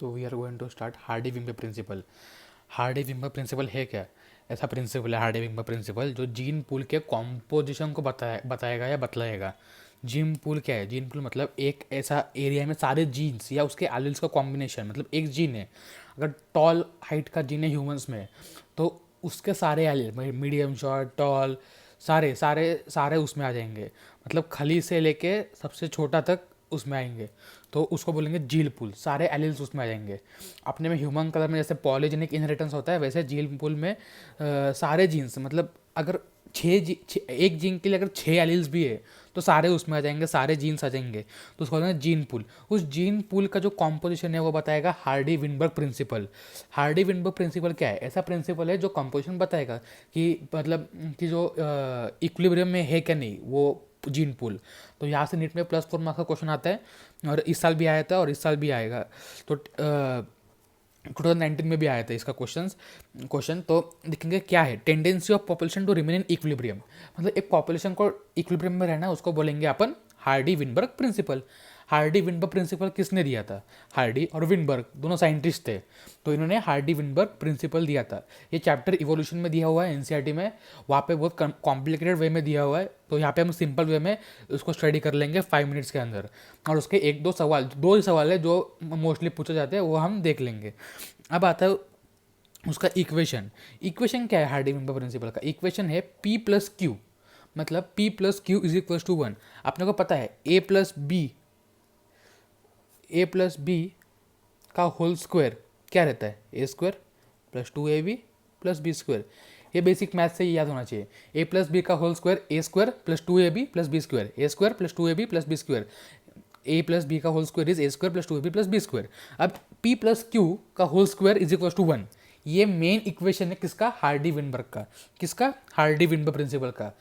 तो we are going to start Hardy Weinberg principle. Hardy Weinberg principle है क्या? ऐसा प्रिंसिपल है हार्डी-विंबर प्रिंसिपल जो जीन पूल के कॉम्पोजिशन को बताएगा या बतलाएगा। जीन पूल क्या है? जीन पूल मतलब एक ऐसा एरिया में सारे जीन्स या उसके एलील्स का कॉम्बिनेशन। मतलब एक जीन है, अगर टॉल हाइट का जीन है ह्यूमंस में, तो उसके सारे एलील, मीडियम, शॉर्ट, टॉल, सारे सारे सारे उसमें आ जाएंगे। मतलब खली से लेके सबसे छोटा तक उसमें आएंगे, तो उसको बोलेंगे जील पूल। सारे एलिल्स उसमें आ जाएंगे। अपने में ह्यूमन कलर में जैसे पॉलीजेनिक इनहेरिटेंस होता है, वैसे जील पूल में सारे जीन्स, मतलब अगर एक जीन के लिए अगर 6 एलिल्स भी है तो सारे उसमें आ जाएंगे, सारे जीन्स आ जाएंगे, तो उसको बोलेंगे जीन पूल। उस जीन पूल का जो कॉम्पोजिशन है वो बताएगा हार्डी-विनबर्ग प्रिंसिपल। हार्डी-विनबर्ग प्रिंसिपल क्या है? ऐसा प्रिंसिपल है जो कॉम्पोजिशन बताएगा कि मतलब कि जो इक्विलिब्रियम में है क्या नहीं वो जीन पूल। तो यहाँ से नीट में +4 मार्क्स का क्वेश्चन आता है, और इस साल भी आया था और इस साल भी आएगा। तो 2019 में भी आया था इसका क्वेश्चन। तो देखेंगे क्या है, tendency of population to remain in equilibrium. मतलब एक पॉपुलेशन को इक्विलिब्रियम में रहना, उसको बोलेंगे अपन हार्डी-विनबर्ग प्रिंसिपल। हार्डी-विनबर्ग प्रिंसिपल किसने दिया था? हार्डी और विनबर्ग दोनों साइंटिस्ट थे, तो इन्होंने हार्डी-विनबर्ग प्रिंसिपल दिया था। ये चैप्टर इवोल्यूशन में दिया हुआ है एनसीईआरटी में, वहाँ पे बहुत कॉम्प्लिकेटेड वे में दिया हुआ है, तो यहाँ पे हम सिंपल वे में उसको स्टडी कर लेंगे 5 मिनट्स के अंदर। और उसके एक दो ही सवाल है जो मोस्टली पूछे जाते हैं, वो हम देख लेंगे। अब आता है उसका इक्वेशन क्या है हार्डी-विनबर्ग प्रिंसिपल का? इक्वेशन है P+Q, मतलब P+Q इज इक्वल टू 1। आपने को पता है A+B का होल स्क्वायर क्या रहता है? A² + 2AB + B²। ये बेसिक मैथ से ही याद होना चाहिए। A+B का whole square A² + 2AB + B², A² + 2AB + B²। A+B का whole square is A² + 2AB + B²। अब P+Q का whole square is equal to 1। ये मेन इक्वेशन है किसका? हार्डी-विनबर्ग का। किसका? हार्डी-विनबर्ग प्रिंसिपल का।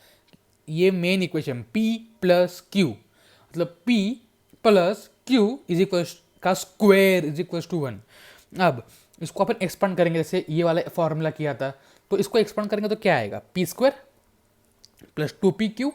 ये मेन इक्वेशन P+Q, मतलब P+Q इज इक्वल का स्क्वायर इज इक्वल टू 1। अब इसको अपन एक्सपांड करेंगे, जैसे ये वाला फॉर्मूला किया था, तो इसको एक्सपांड करेंगे तो क्या आएगा? P² + 2PQ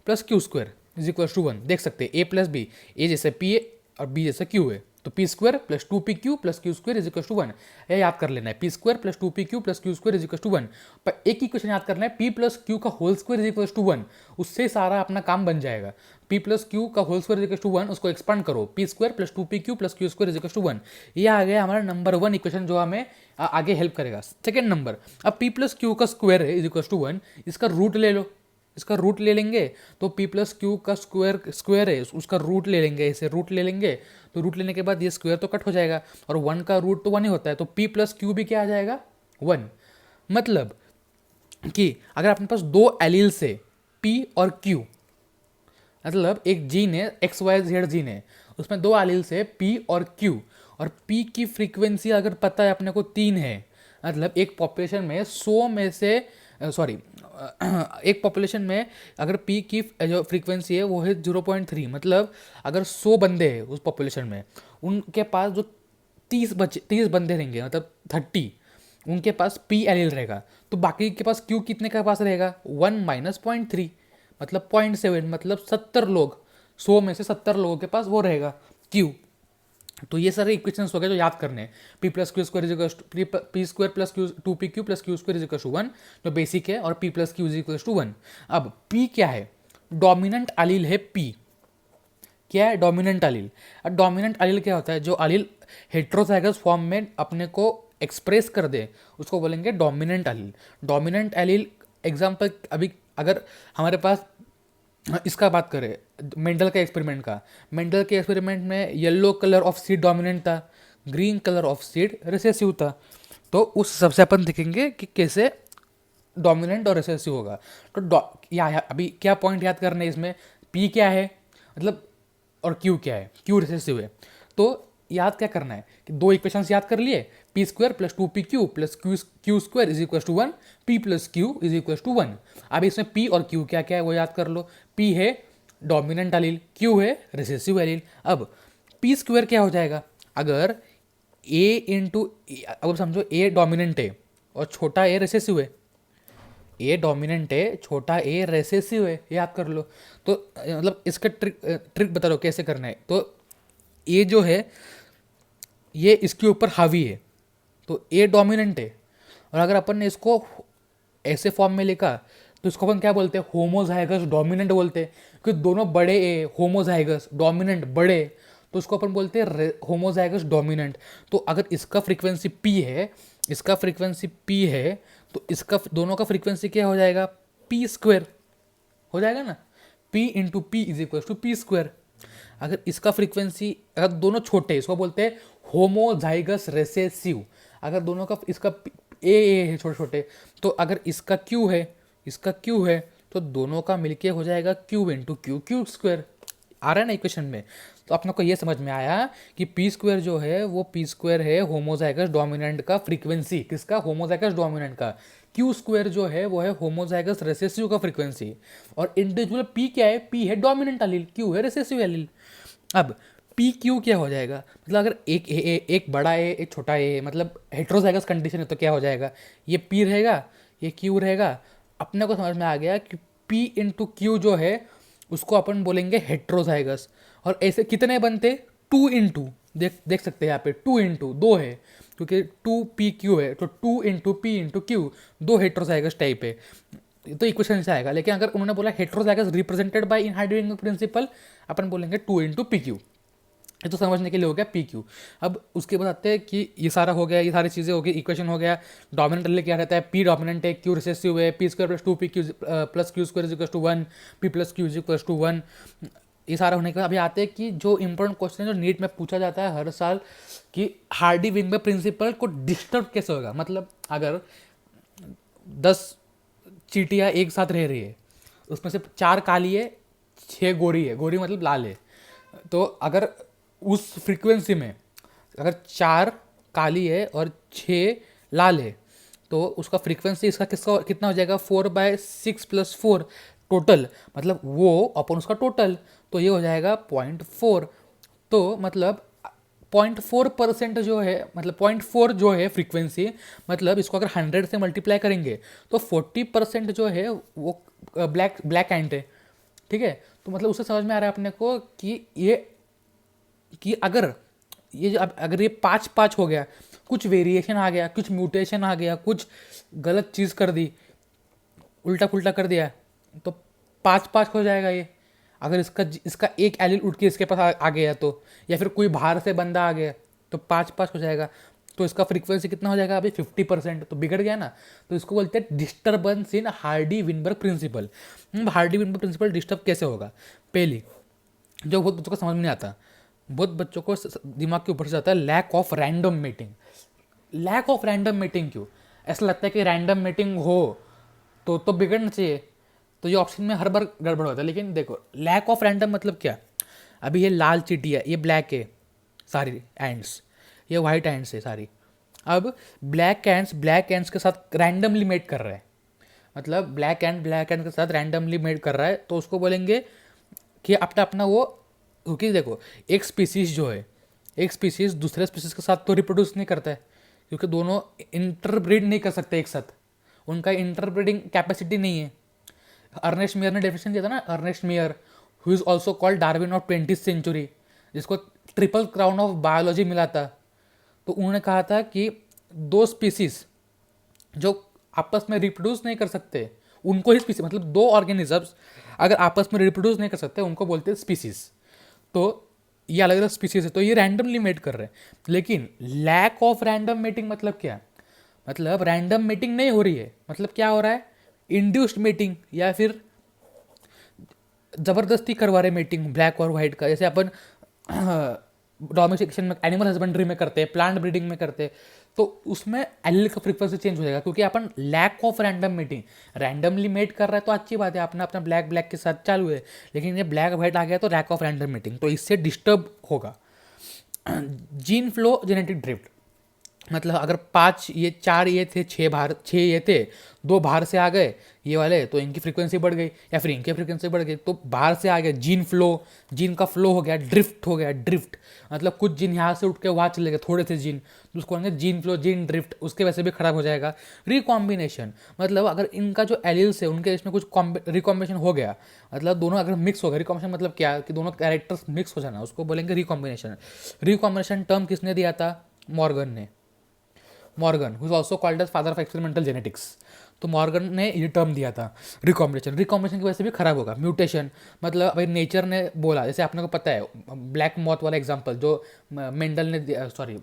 + Q² is equal to 1। देख सकते हैं A+B, ए जैसे P है और B जैसे Q है, तो P² + 2PQ + Q² is equal to 1। ये याद कर लेना है, P² + 2PQ + Q² is equal to 1। पर एक इक्वेशन याद करना है, P+Q का whole square is equal to 1। उससे सारा अपना काम बन जाएगा। P+Q का whole square is equal to 1, उसको एक्सपांड करो, P² + 2PQ + Q² is equal to 1। ये आ गया हमारा नंबर 1 इक्वेशन, जो हमें आगे हेल्प करेगा। सेकेंड नंबर, अब P+Q का स्क्वायर है इज इक्वल टू 1, इसका रूट ले लो। इसका रूट ले लेंगे तो P+Q का स्क्वायर है, उसका रूट ले लेंगे, इसे रूट ले लेंगे, तो रूट लेने के बाद ये स्क्वायर तो कट हो जाएगा, और 1 का रूट तो 1 ही होता है, तो P+Q भी क्या आ जाएगा? 1। मतलब कि अगर अपने पास दो एलील्स है P और Q, मतलब एक जीन है XYZ जीन है, उसमें दो एलील्स है P और Q, और P की फ्रीक्वेंसी अगर पता है अपने को 3 है, मतलब एक पॉपुलेशन में 100 में से एक पॉपुलेशन में अगर P की जो फ्रीक्वेंसी है वो है 0.3, मतलब अगर 100 बंदे हैं उस पॉपुलेशन में, उनके पास जो 30 बंदे रहेंगे, मतलब 30, उनके पास P एलील रहेगा, तो बाकी के पास Q कितने के पास रहेगा? 1 - 0.3, मतलब 0.7, मतलब 70 लोग, 100 में से 70 लोगों के पास वो रहेगा Q। तो ये सारे इक्वेशंस हो गए जो याद करने हैं। P+Q² is equal P² + 2PQ + Q² is equal to 1, जो बेसिक है, और P+Q इज इक्वल टू 1। अब P क्या है? डोमिनेंट एलील है P। क्या है? Dominant allele. अब डोमिनेंट एलील क्या होता है? जो एलील हेट्रोजाइगस फॉर्म में अपने को एक्सप्रेस कर दे, उसको बोलेंगे dominant allele. Dominant allele example, अभी अगर हमारे पास इसका बात करें मेंडल के एक्सपेरिमेंट में yellow colour of seed dominant था, green colour of seed recessive था, तो उस हिसाब से अपन देखेंगे कि कैसे डोमिनेंट और रिसेसिव होगा। तो अभी क्या पॉइंट याद करने इसमें? पी क्या है मतलब, और क्यू क्या है? क्यू रिसेसिव है, तो याद क्या करना है कि दो इक्वेशंस याद कर लिए, P² + 2PQ + Q² is equal to 1, P+Q is equal to 1। अब इसमें P और Q क्या क्या है वो याद कर लो। P है डोमिनेंट एलील, Q है रिसेसिव एलील। अब P² क्या हो जाएगा? अगर अब समझो A डोमिनेंट है और छोटा a रिसेसिव है, ए डोमिनेंट है, छोटा ए रेसेसिव है, याद कर लो। तो मतलब इसका ट्रिक बता दो कैसे करना है। तो ए जो है ये इसके ऊपर हावी है, तो ए डोमिनेंट है। और अगर अपन ने इसको ऐसे फॉर्म में लिखा तो इसको अपन क्या बोलते हैं, होमोजाइगस डोमिनेंट बोलते हैं, क्योंकि दोनों बड़े ए, होमोजाइगस डोमिनेंट बड़े, तो उसको अपन बोलते हैं होमोजाइगस डोमिनेंट। तो अगर इसका फ्रीक्वेंसी पी है, इसका फ्रीक्वेंसी पी है, तो इसका दोनों का फ्रीक्वेंसी क्या हो जाएगा, पी स्क्वायर हो जाएगा ना, P into P is equal to P square. अगर इसका फ्रीक्वेंसी, अगर दोनों छोटे, इसको बोलते हैं होमोजाइगस रेसेसिव। अगर दोनों का इसका ए है छोटे छोटे, तो अगर इसका क्यू है, इसका क्यू है, तो दोनों का मिलके हो जाएगा Q into Q, Q square. आ रहा है ना इक्वेशन में। तो अपने को ये समझ में आया कि पी स्क्वायर जो है वो पी स्क्वायर है होमोजाइगस डोमिनेंट का फ्रीक्वेंसी, किसका, होमोजाइगस डोमिनेंट का। क्यू स्क्वायर जो है वो है होमोजाइगस रेसेसिव का फ्रीक्वेंसी। और इंडिविजुअल पी क्या है, पी है डोमिनेंट एलील, क्यू है रेसेसिव एलील। अब पी क्यू क्या हो जाएगा, मतलब अगर एक ए, एक बड़ा ए एक छोटा ए, मतलब हेट्रोजाइगस कंडीशन है, तो क्या हो जाएगा, ये पी रहेगा, ये क्यू रहेगा। अपने को समझ में आ गया कि पी इंटू क्यू जो है उसको अपन बोलेंगे हेट्रोजाइगस। और ऐसे कितने बनते, टू इंटू, देख सकते हैं यहाँ पे टू इंटू दो है, क्योंकि टू पी क्यू है, तो two into P into Q, दो हेट्रोजाइगस टाइप है, तो इक्वेशन से आएगा। लेकिन अगर उन्होंने बोला हेट्रोजाइगस रिप्रेजेंटेड बाय इनहाइड्रोजन प्रिंसिपल, अपन बोलेंगे टू इंटू पी क्यू। ये तो समझने के लिए हो गया पी क्यू। अब उसके बाद आते हैं कि ये सारा हो गया, ये सारी चीज़ें हो गई, इक्वेशन हो गया। डोमिनेंट एलील क्या रहता है, पी डोमिनेंट है, क्यू रिसेसिव है, P square plus two P Q plus Q square is equal to one, P plus Q is equal to one. ये सारा होने के बाद अभी आते हैं कि जो इंपॉर्टेंट क्वेश्चन है जो नीट में पूछा जाता है हर साल, कि हार्डी-विनबर्ग प्रिंसिपल को डिस्टर्ब कैसे होगा। मतलब अगर 10 चींटियाँ एक साथ रह रही है, उसमें से 4 काली है, 6 गोरी है, गोरी मतलब लाल है, तो अगर उस फ्रीक्वेंसी में अगर 4 काली है और 6 लाल है, तो उसका फ्रीक्वेंसी इसका किसका कितना हो जाएगा, 4/6 + 4 टोटल, मतलब वो अपन उसका टोटल, तो ये हो जाएगा 0.4। तो मतलब 0.4% जो है, मतलब 0.4 जो है फ्रीक्वेंसी, मतलब इसको अगर 100 से मल्टीप्लाई करेंगे तो 40% जो है वो ब्लैक एंट है। ठीक है, तो मतलब उससे समझ में आ रहा है अपने को कि अगर ये जो अगर ये 5-5 हो गया, कुछ वेरिएशन आ गया, कुछ म्यूटेशन आ गया, कुछ गलत चीज़ कर दी, उल्टा पुल्टा कर दिया, तो 5-5 हो जाएगा ये। अगर इसका एक एलील उठ के इसके पास आ गया, तो या फिर कोई बाहर से बंदा आ गया, तो 5-5 हो जाएगा। तो इसका फ्रीक्वेंसी कितना हो जाएगा अभी, 50%, तो बिगड़ गया ना। तो इसको बोलते हैं disturbance in Hardy Weinberg principle. Hardy Weinberg principle disturb कैसे होगा, पहली जो बहुत बच्चों को समझ में नहीं आता, बहुत बच्चों को दिमाग के ऊपर से जाता है lack of random meeting. Lack of random meeting क्यों, ऐसा लगता है कि रैंडम मीटिंग हो तो बिगड़ना चाहिए, तो ये ऑप्शन में हर बार गड़बड़ होता है। लेकिन देखो लैक ऑफ रैंडम मतलब क्या, अभी ये लाल चींटी है, ये ब्लैक है सारी एंड्स, ये वाइट एंड्स है सारी। अब ब्लैक एंड्स के साथ रैंडमली मेट कर रहा है, मतलब ब्लैक एंड के साथ रैंडमली मेट कर रहा है, तो उसको बोलेंगे कि अपना अपना वो, क्योंकि देखो एक स्पीसीज जो है, एक स्पीसीज दूसरे स्पीसीज के साथ तो रिप्रोड्यूस नहीं करता है, क्योंकि दोनों इंटरब्रीड नहीं कर सकते एक साथ, उनका इंटरब्रीडिंग कैपेसिटी नहीं है। अर्नेस्ट मेयर ने डेफिनेशन दिया था ना, Ernst Mayr who is also called Darwin of 20th century, जिसको ट्रिपल क्राउन ऑफ बायोलॉजी मिला था। तो उन्होंने कहा था कि दो स्पीसीज जो आपस में रिप्रोड्यूस नहीं कर सकते, उनको ही स्पीसीज, मतलब दो ऑर्गेनिजम्स अगर आपस में रिप्रोड्यूस नहीं कर सकते उनको बोलते हैं स्पीसीज। तो ये अलग अलग स्पीसीज है, तो ये रैंडमली मेट कर रहे हैं। लेकिन लैक ऑफ रैंडम मेटिंग मतलब क्या, मतलब रैंडम मेटिंग नहीं हो रही है, मतलब क्या हो रहा है, इंड्यूस्ड मेटिंग, या फिर ज़बरदस्ती करवा रहे मीटिंग ब्लैक और वाइट का, जैसे अपन डोमेस्टिकेशन में, एनिमल हस्बेंड्री में करते हैं, प्लांट ब्रीडिंग में करते हैं, तो उसमें एलील का फ्रीक्वेंसी चेंज हो जाएगा, क्योंकि अपन lack of random meeting, randomly met कर रहा है तो अच्छी बात है, अपना अपना ब्लैक के साथ चालू है। लेकिन ये ब्लैक वाइट आ गया तो लैक ऑफ रैंडम मीटिंग, तो इससे डिस्टर्ब होगा। जीन फ्लो जेनेटिक ड्रिफ्ट, मतलब अगर 5 ये 4 ये थे, 6 ये थे, 2 बाहर से आ गए ये वाले, तो इनकी फ्रीक्वेंसी बढ़ गई, या फिर इनकी फ्रीक्वेंसी बढ़ गई, तो बाहर से आ गया जीन फ्लो, जीन का फ्लो हो गया, ड्रिफ्ट हो गया, ड्रिफ्ट मतलब कुछ जीन यहाँ से उठ के वहाँ चले गए, थोड़े से जीन, तो उसको कहेंगे जीन फ्लो, जीन ड्रिफ्ट, उसके वैसे भी खराब हो जाएगा। रिकॉम्बिनेशन, मतलब अगर इनका जो एलील्स है उनके इसमें कुछ रिकॉम्बिनेशन हो गया, मतलब दोनों अगर मिक्स हो गया, रिकॉम्बिनेशन मतलब क्या कि दोनों कैरेक्टर्स मिक्स हो जाना, उसको बोलेंगे रिकॉम्बिनेशन। रिकॉम्बिनेशन टर्म किसने दिया था, Morgan who is also called as father of experimental genetics. तो मॉर्गन ने ये टर्म दिया था रिकॉम्बिनेशन की वजह से भी खराब होगा। म्यूटेशन मतलब भाई नेचर ने बोला, जैसे आपने को पता है ब्लैक मॉथ वाला एग्जांपल जो मेंडल ने, सॉरी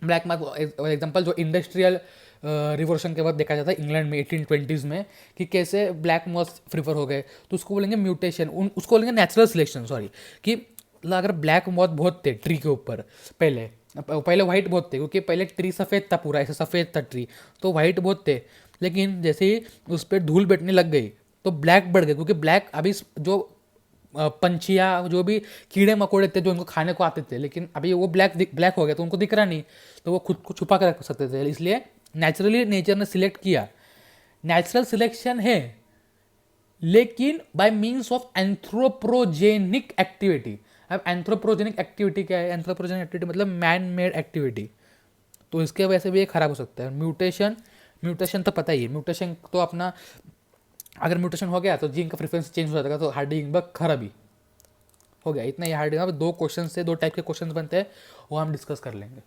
ब्लैक मॉथ एग्जांपल जो इंडस्ट्रियल रिवोल्यूशन के बाद देखा जाता है इंग्लैंड में 1820s में, कि कैसे ब्लैक मॉथ प्रिफर हो गए, तो उसको बोलेंगे म्यूटेशन, उसको बोलेंगे नेचुरल सिलेक्शन, सॉरी। कि अगर ब्लैक मॉथ बहुत थे ट्री के ऊपर पहले वाइट बहुत थे, क्योंकि पहले ट्री सफ़ेद था, पूरा ऐसे सफ़ेद था ट्री, तो वाइट बहुत थे, लेकिन जैसे ही उस पर धूल बैठने लग गई तो ब्लैक बढ़ गए, क्योंकि ब्लैक अभी जो पंछियाँ जो भी कीड़े मकोड़े थे जो उनको खाने को आते थे, लेकिन अभी वो ब्लैक हो गया तो उनको दिख रहा नहीं, तो वो खुद को छुपा कर रख सकते थे, इसलिए नेचुरली नेचर ने सिलेक्ट किया। नेचुरल सिलेक्शन है लेकिन बाय मीन्स ऑफ एंथ्रोप्रोजेनिक एक्टिविटी। अब एंथ्रोप्रोजेनिक एक्टिविटी क्या है? एंथ्रोप्रोजेनिक एक्टिविटी मतलब मैन मेड एक्टिविटी, तो इसके वजह से भी ये खराब हो सकता है। म्यूटेशन तो पता ही है, म्यूटेशन तो अपना अगर म्यूटेशन हो गया तो जीन का प्रेफरेंस चेंज हो जाएगा, तो हार्डिंगबर्ग खराबी हो गया। इतना ही हार्डिंग, 2 क्वेश्चन से 2 टाइप के क्वेश्चन बनते हैं, वो हम डिस्कस कर लेंगे।